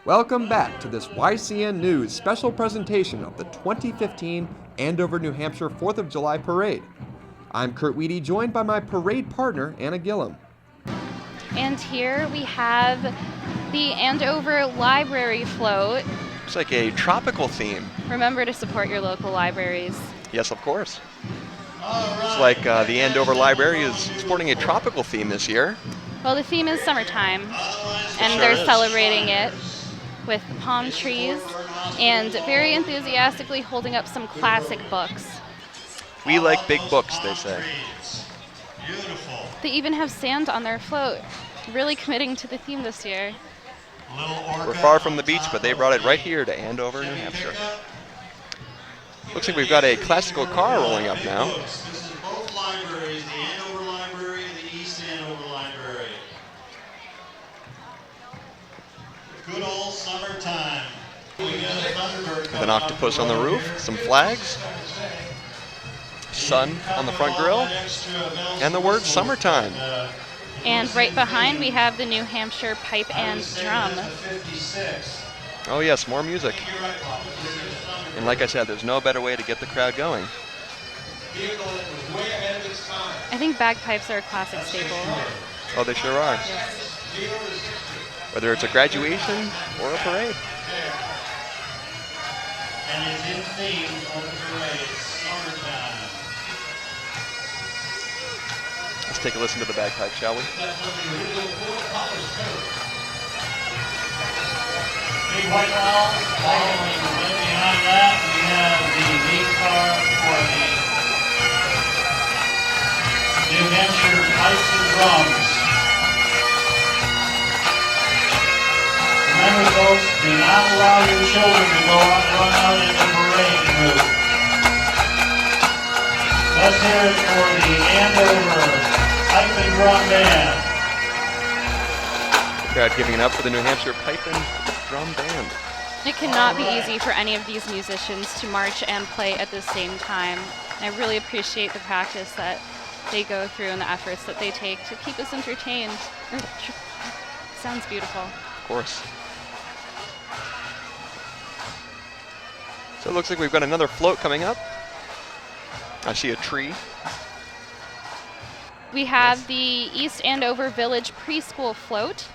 Welcome back to this YCN News special presentation of the 2015 Andover, New Hampshire 4th of July Parade. I'm Kurt Weedy, joined by my parade partner, Anna Gillum. And here we have the Andover Library float. It's like a tropical theme. Remember to support your local libraries. Yes, of course. It's like the Andover Library is sporting a tropical theme this year. Well, the theme is summertime, and they're celebrating it with palm trees and very enthusiastically holding up some classic books. We like big books, they say. They even have sand on their float, really committing to the theme this year. We're far from the beach, but they brought it right here to Andover, New Hampshire. Looks like we've got a classical car rolling up now. This is both libraries, the Andover Library and the East Andover Library. Good old summertime. With an octopus on the roof, some flags, sun on the front grill, and the word summertime. And right behind we have the New Hampshire pipe and drum. Oh yes, more music. And like I said, there's no better way to get the crowd going. I think bagpipes are a classic staple. Oh, they sure are. Yes. Whether it's a graduation or a parade. And it's in theme for the parade, summertime. Let's take a listen to the bagpipe, shall we? Big white walls, following right behind that, we have the lead car for the New Hampshire Pipes and Drums. Remember, folks, do not allow your children to go out and run out in the parade route. Let's hear it for the Andover Pipe and Drum Band. The crowd giving it up for the New Hampshire Pipe and Drum Band. It cannot be easy for any of these musicians to march and play at the same time. I really appreciate the practice that they go through and the efforts that they take to keep us entertained. Sounds beautiful. Of course. So it looks like we've got another float coming up. I see a tree. We have the East Andover Village Preschool Float.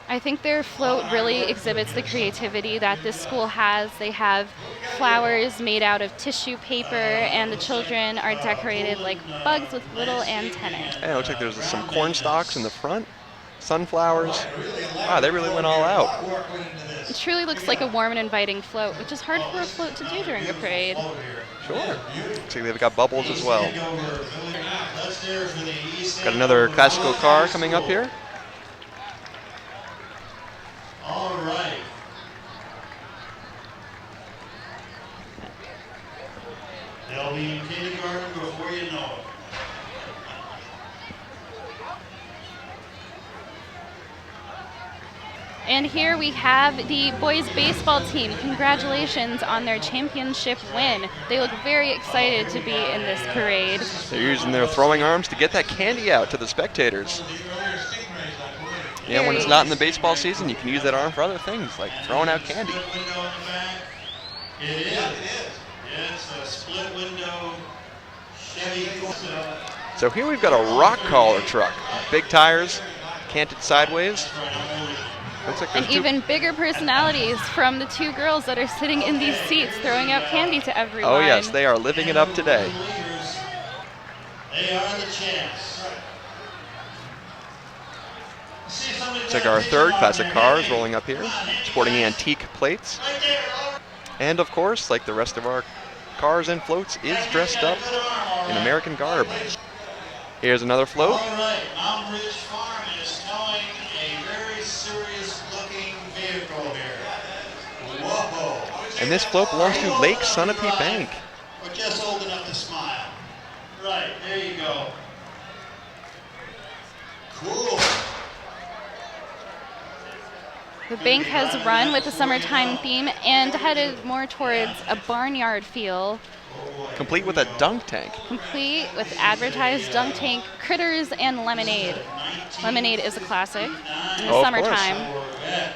I think their float really exhibits the creativity that this school has. They have flowers made out of tissue paper, and the children are decorated like bugs with little antennae. Hey, it looks like there's some corn stalks in the front, sunflowers. Wow, they really went all out. It truly looks like a warm and inviting float, which is hard for a float to do during a parade. Sure. Looks like they've got bubbles as well. Got another classical car coming up here. All right. They'll be in kindergarten before you know it. And here we have the boys baseball team. Congratulations on their championship win. They look very excited to be in this parade. They're using their throwing arms to get that candy out to the spectators. Yeah, when it's not in the baseball season, you can use that arm for other things, like throwing out candy. It is. It's a split window Chevy. So here we've got a rock collar truck. Big tires, canted sideways. Looks like And there's even bigger personalities from the two girls that are sitting in these seats throwing out candy to everyone. Oh yes, they are living it up today. They are the champs. Looks like our third classic car is rolling up here, sporting antique plates. And of course, like the rest of our cars and floats, is dressed up in American garb. Here's another float. All right, Mountain Ridge Farm is towing a very serious looking vehicle here. Whoa. And this float belongs to Lake Sunapee Bank. We're just old enough to smile. Right, there you go. Cool. The bank has run with the summertime theme and headed more towards a barnyard feel, Complete with a dunk tank. complete with advertised dunk tank, critters, and lemonade. Lemonade is a classic in the Oh, of course. summertime.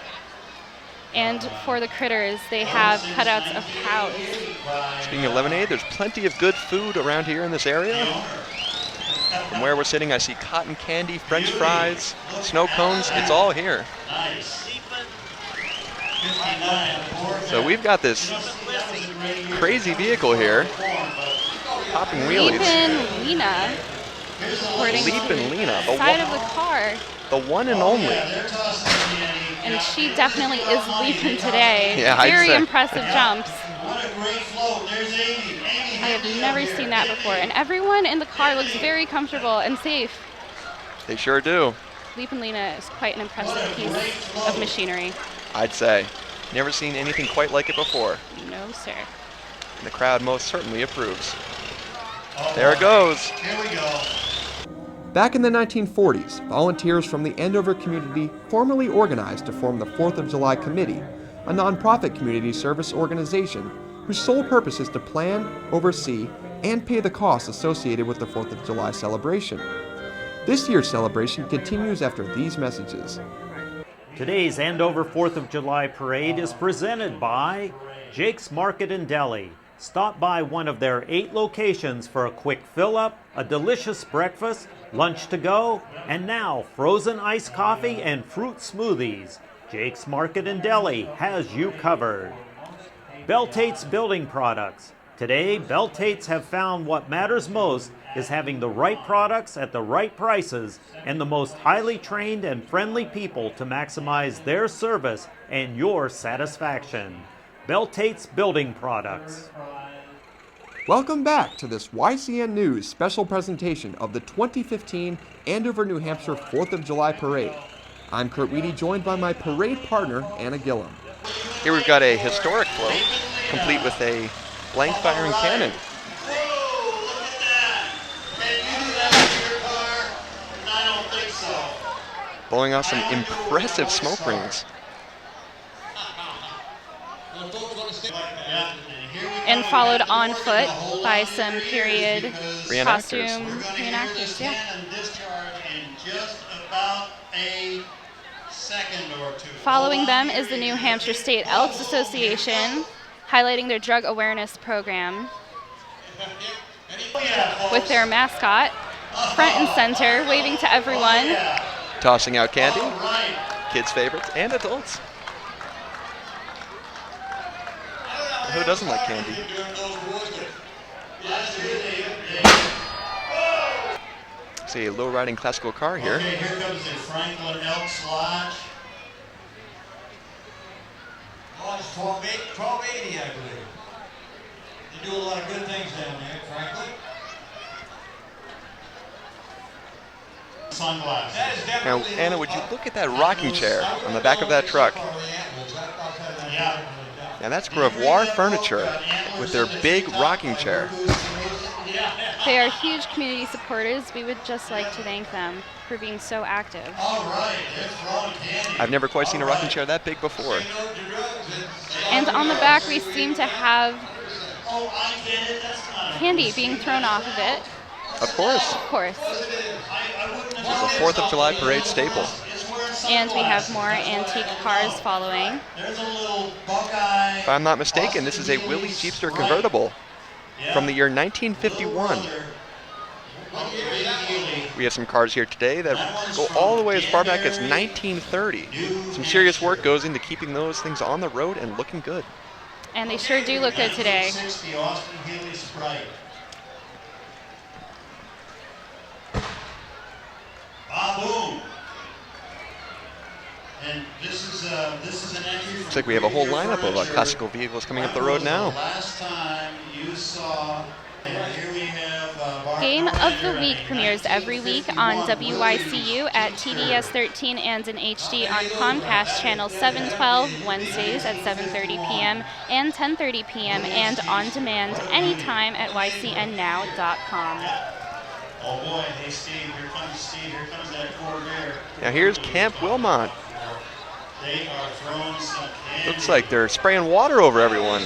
And for the critters, they have cutouts of cows. Speaking of lemonade, there's plenty of good food around here in this area. From where we're sitting, I see cotton candy, French fries, snow cones. It's all here. So we've got this crazy vehicle here, popping wheelies. Leapin' Lena, according to Leapin' Lena, the side of the car. the one and only. And she definitely is leaping today. Yeah, I'd Very say. impressive jumps. What a great float. There's Amy. I have never seen that before. And everyone in the car looks very comfortable and safe. They sure do, Leapin' Lena is quite an impressive piece of machinery. I'd say. Never seen anything quite like it before. No, sir. And the crowd most certainly approves. There it goes. Here we go. Back in the 1940s, volunteers from the Andover community formally organized to form the 4th of July Committee, a nonprofit community service organization whose sole purpose is to plan, oversee, and pay the costs associated with the 4th of July celebration. This year's celebration continues after these messages. Today's Andover 4th of July Parade is presented by Jake's Market and Deli. Stop by one of their 8 locations for a quick fill-up, a delicious breakfast, lunch to go, and now frozen iced coffee and fruit smoothies. Jake's Market and Deli has you covered. Bell-Tate's Building Products. Today, Bell-Tate's have found what matters most is having the right products at the right prices and the most highly trained and friendly people to maximize their service and your satisfaction. Bell-Tate's Building Products. Welcome back to this YCN News special presentation of the 2015 Andover, New Hampshire 4th of July Parade. I'm Kurt Weedy, joined by my parade partner, Anna Gillum. Here we've got a historic float, complete with a blank firing cannon. Whoa, look at that. Can you do that in your car? I don't think so. Blowing off some impressive smoke rings. And followed on foot by some period Reenactors. costume reenactors. Yeah. Following them is the New Hampshire State Elks Association, highlighting their drug awareness program with their mascot front and center, waving to everyone. Tossing out candy, kids' favorites, and adults. Who doesn't like candy? See a low-riding classical car here. Okay, here comes the Franklin Elks Lodge. Oh, it's 1280, I believe. They do a lot of good things down there, Franklin. Sunglasses. That is Now, definitely Anna, would you look at that rocking chair on the back of that truck? Yeah. Now that's Gravois Furniture with their big rocking chair. They are huge community supporters. We would just like to thank them for being so active. All right, they're throwing candy. I've never quite seen a rocking chair that big before. And on the back, we seem to have Oh, I get it. That's not candy being thrown off of it. Of course, Of course. I wouldn't it's have a 4th of July parade staple. It's wearing And we have more sunglasses. antique cars following. There's a little Buckeye. If I'm not mistaken, this is a Willie Jeepster convertible from the year 1951. We have some cars here today that go all the way as far back as 1930. Some serious work goes into keeping those things on the road and looking good. And they sure do look good today. 60 Austin Healey Sprite. Boom. And this is an entry. Looks like we have a whole lineup of classical vehicles coming up the road now. Last time you saw, and here we have Barbara Game of the here Week at premieres every week on WYCU at TDS 13 and in HD on Comcast Channel 712 Wednesdays at 7:30 p.m. and 10:30 p.m. and on demand anytime at ycnnow.com. Oh boy, hey Steve, here comes that Corvair. Now here's Camp Wilmot. They are throwing some candy. Looks like they're spraying water over everyone.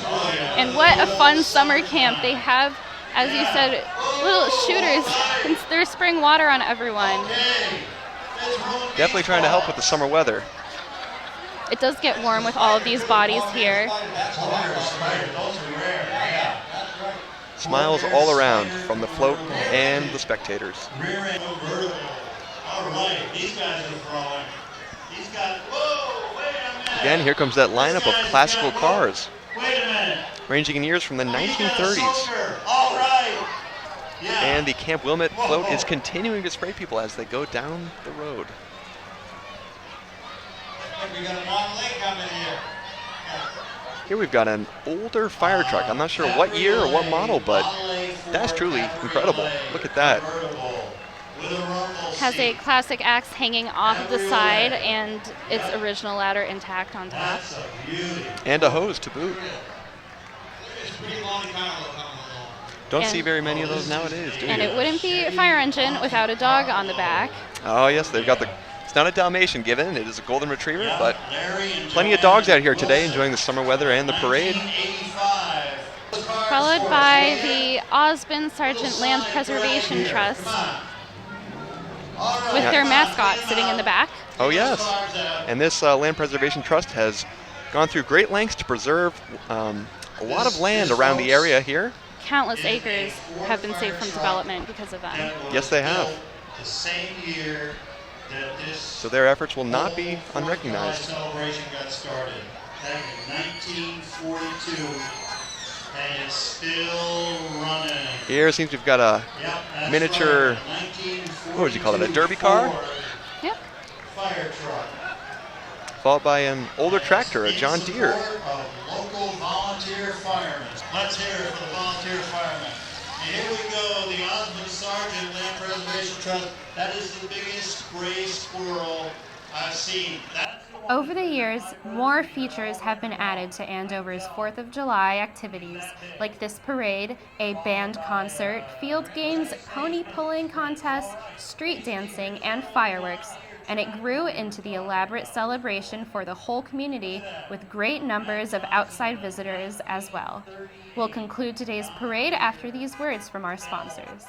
And what a fun summer camp. They have, as you said, little shooters. And they're spraying water on everyone. Definitely trying to help with the summer weather. It does get warm with all of these bodies here. Smiles all around from the float and the spectators. All right, these guys are throwing. These guys, whoa, wait a minute. Again, here comes that lineup of classical cars, Wait a minute. ranging in years from the 1930s. All right. Yeah. And the Camp Wilmot float is continuing to spray people as they go down the road. We got a Mountain Lake coming here. Here we've got an older fire truck. I'm not sure what year or what model, but that's truly incredible. Look at that. Has a classic axe hanging off the side and its original ladder intact on top. And a hose to boot. It's pretty long time coming along. Don't And- see very many of those nowadays, do And you? it wouldn't be a fire engine without a dog on the back. Oh yes, they've got the, it's not a Dalmatian given, it is a golden retriever, but plenty of dogs out here today enjoying the summer weather and the parade. Followed by the Osborne Sargent Land Preservation Trust with their mascot sitting in the back. Oh yes, and this Land Preservation Trust has gone through great lengths to preserve a lot of land around the area here. Countless acres have been saved from development because of them. Yes, they have. The same year that this So their efforts will not be unrecognized. celebration got started back in 1942, and it's still running. Here it seems we've got a Yep, that's miniature, right, 1942 what would you call it, a derby car? Ford Yep. Fire truck. Followed by an older tractor, a John Deere. In support of local volunteer firemen. Let's hear it for the volunteer firemen. And here we go, the Osborne Sargent Land Preservation Trust. That is the biggest gray squirrel I've seen. That's the one. Over the years, more features have been added to Andover's 4th of July activities, like this parade, a band concert, field games, pony pulling contests, street dancing, and fireworks. And it grew into the elaborate celebration for the whole community with great numbers of outside visitors as well. We'll conclude today's parade after these words from our sponsors.